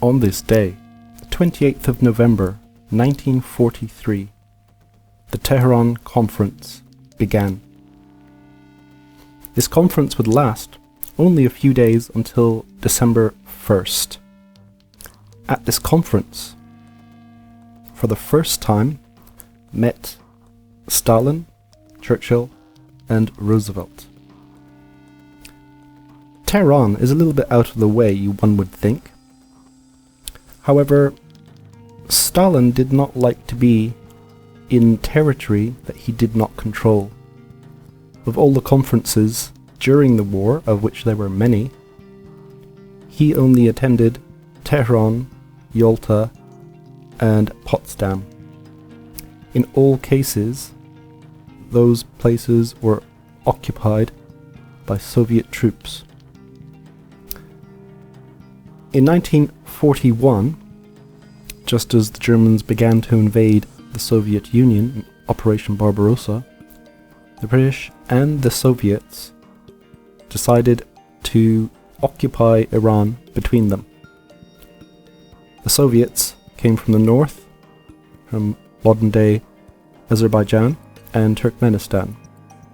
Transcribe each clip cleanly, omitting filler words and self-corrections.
On this day, the 28th of November, 1943, the Tehran Conference began. This conference would last only a few days until December 1st. At this conference, for the first time, met Stalin, Churchill, and Roosevelt. Tehran is a little bit out of the way, one would think. However, Stalin did not like to be in territory that he did not control. Of all the conferences during the war, of which there were many, he only attended Tehran, Yalta, and Potsdam. In all cases, those places were occupied by Soviet troops. In 1941, just as the Germans began to invade the Soviet Union in Operation Barbarossa, the British and the Soviets decided to occupy Iran between them. The Soviets came from the north, from modern-day Azerbaijan and Turkmenistan.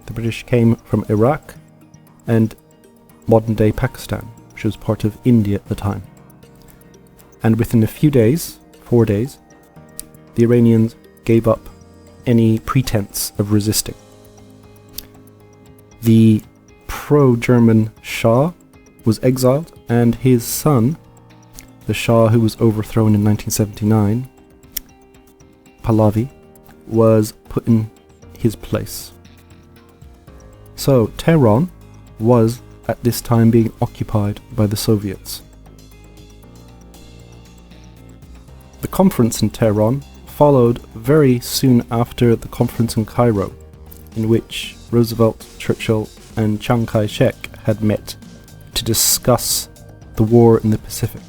The British came from Iraq and modern-day Pakistan, which was part of India at the time. And within a few days, 4 days, the Iranians gave up any pretense of resisting. The pro-German Shah was exiled, and his son, the Shah who was overthrown in 1979, Pahlavi, was put in his place. So Tehran was at this time being occupied by the Soviets. The conference in Tehran followed very soon after the conference in Cairo, in which Roosevelt, Churchill, and Chiang Kai-shek had met to discuss the war in the Pacific.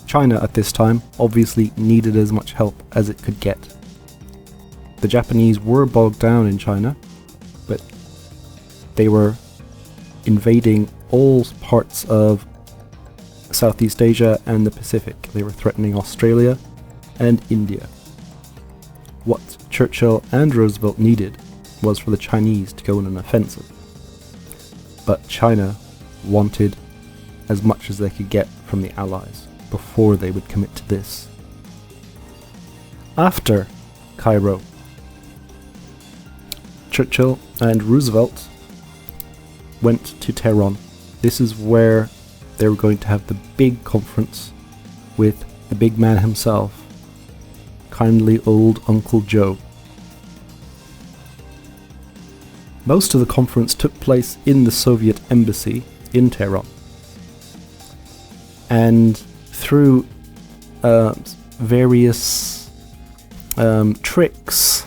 China at this time obviously needed as much help as it could get. The Japanese were bogged down in China, but they were invading all parts of Southeast Asia and the Pacific. They were threatening Australia and India. What Churchill and Roosevelt needed was for the Chinese to go on an offensive. But China wanted as much as they could get from the Allies before they would commit to this. After Cairo, Churchill and Roosevelt went to Tehran. This is where they were going to have the big conference with the big man himself, kindly old Uncle Joe. Most of the conference took place in the Soviet embassy in Tehran. And through various tricks,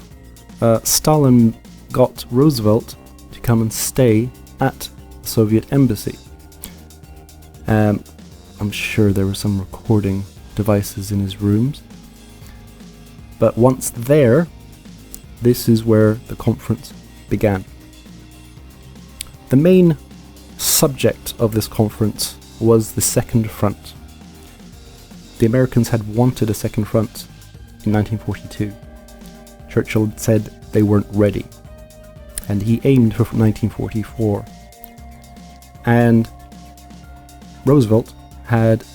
Stalin got Roosevelt to come and stay at the Soviet embassy. I'm sure there were some recording devices in his rooms. But once there, this is where the conference began. The main subject of this conference was the Second Front. The Americans had wanted a Second Front in 1942. Churchill said they weren't ready, and he aimed for 1944. And Roosevelt had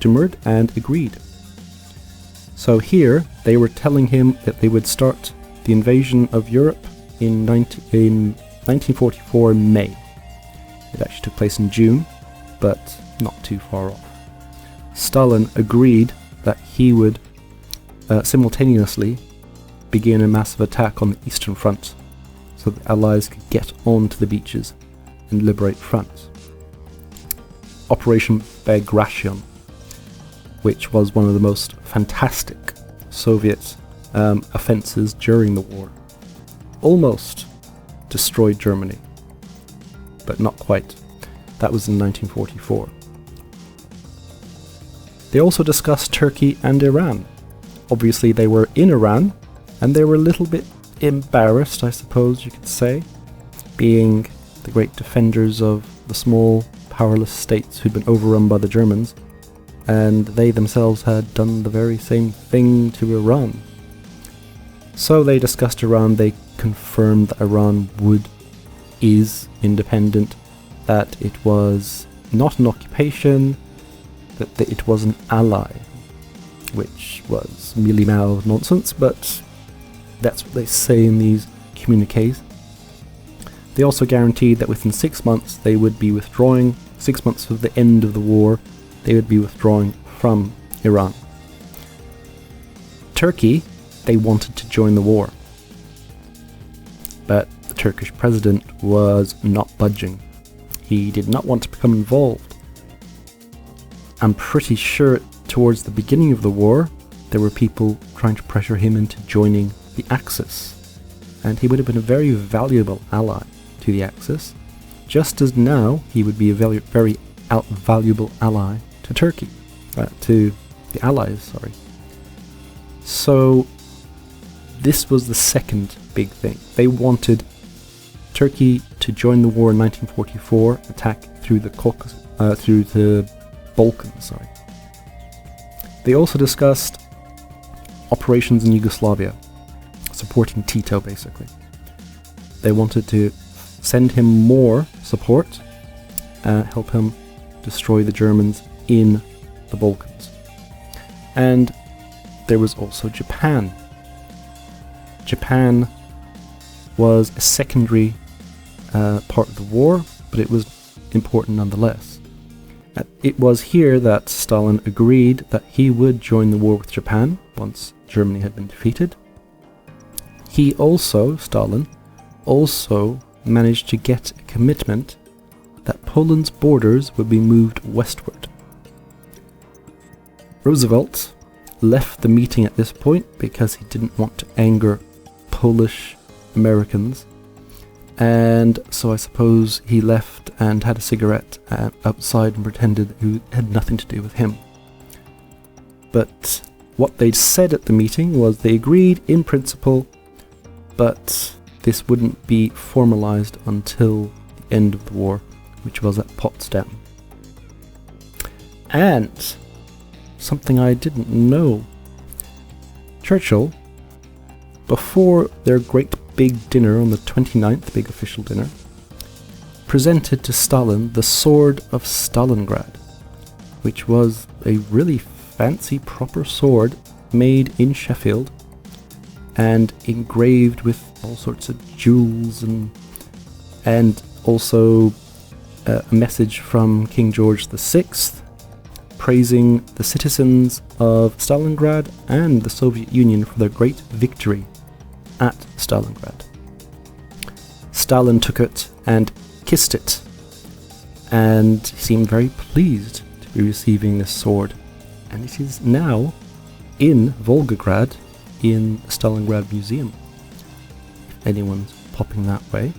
demurred and agreed. So here they were telling him that they would start the invasion of Europe in 1944 May. It actually took place in June, but not too far off. Stalin agreed that he would simultaneously begin a massive attack on the Eastern Front so the Allies could get onto the beaches and liberate France. Operation Bagration, which was one of the most fantastic Soviet offences during the war, almost destroyed Germany, but not quite. That was in 1944. They also discussed Turkey and Iran. Obviously they were in Iran, and they were a little bit embarrassed, I suppose you could say, being the great defenders of the small powerless states who'd been overrun by the Germans, and they themselves had done the very same thing to Iran. So they discussed Iran. They confirmed that Iran is independent, that it was not an occupation, that it was an ally, which was mealy-mouthed nonsense, but that's what they say in these communiques. They also guaranteed that within 6 months they would be withdrawing, 6 months of the end of the war, they would be withdrawing from Iran. Turkey, they wanted to join the war, but the Turkish president was not budging. He did not want to become involved. I'm pretty sure towards the beginning of the war, there were people trying to pressure him into joining the Axis, and he would have been a very valuable ally to the Axis, just as now he would be a very valuable ally to Turkey, to the Allies, sorry. So this was the second big thing. They wanted Turkey to join the war in 1944, attack through the through the Balkans, sorry. They also discussed operations in Yugoslavia, supporting Tito basically. They wanted to send him more support, help him destroy the Germans in the Balkans. And there was also Japan. Japan was a secondary part of the war, but it was important nonetheless. It was here that Stalin agreed that he would join the war with Japan once Germany had been defeated. Stalin also managed to get a commitment that Poland's borders would be moved westward. Roosevelt left the meeting at this point because he didn't want to anger Polish Americans, and so I suppose he left and had a cigarette outside and pretended it had nothing to do with him. But what they'd said at the meeting was they agreed in principle, but this wouldn't be formalized until the end of the war, which was at Potsdam. And something I didn't know, Churchill, before their great big dinner on the 29th, big official dinner, presented to Stalin the Sword of Stalingrad, which was a really fancy proper sword made in Sheffield and engraved with all sorts of jewels and also a message from King George VI praising the citizens of Stalingrad and the Soviet Union for their great victory at Stalingrad. Stalin took it and kissed it, and seemed very pleased to be receiving this sword, and it is now in Volgograd in the Stalingrad Museum. If anyone's popping that way,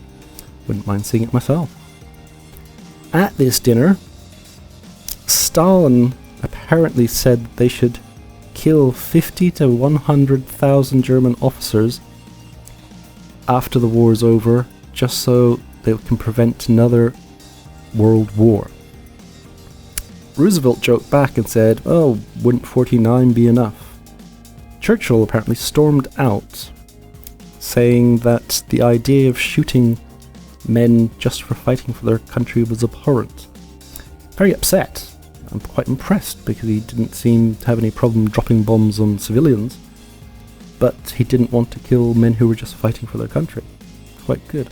wouldn't mind seeing it myself. At this dinner, Stalin apparently said they should kill 50 to 100,000 German officers after the war is over, just so they can prevent another world war. Roosevelt joked back and said, "Oh, wouldn't 49 be enough?" Churchill apparently stormed out, saying that the idea of shooting men just for fighting for their country was abhorrent. Very upset. I'm quite impressed, because he didn't seem to have any problem dropping bombs on civilians, but he didn't want to kill men who were just fighting for their country. Quite good.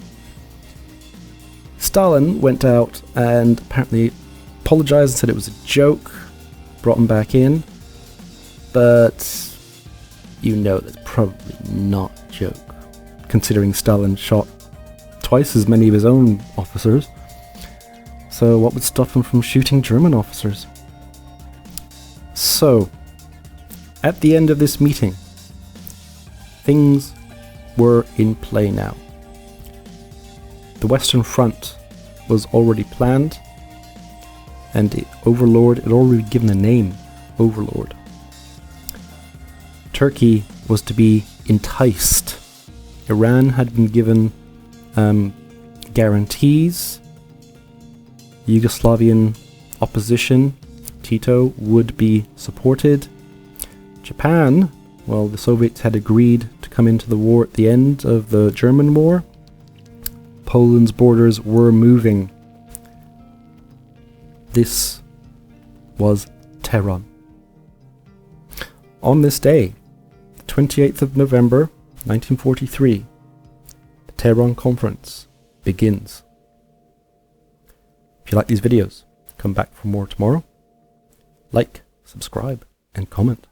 Stalin went out and apparently apologized and said it was a joke, brought him back in, but you know that's probably not a joke, considering Stalin shot twice as many of his own officers. So what would stop him from shooting German officers? So, at the end of this meeting, things were in play now. The Western Front was already planned, and Overlord had already given a name, Overlord. Turkey was to be enticed. Iran had been given guarantees. Yugoslavian opposition, Tito, would be supported. Japan, well, the Soviets had agreed to come into the war at the end of the German war. Poland's borders were moving. This was Tehran. On this day, the 28th of November, 1943, the Tehran Conference begins. If you like these videos, come back for more tomorrow. Like, subscribe, and comment.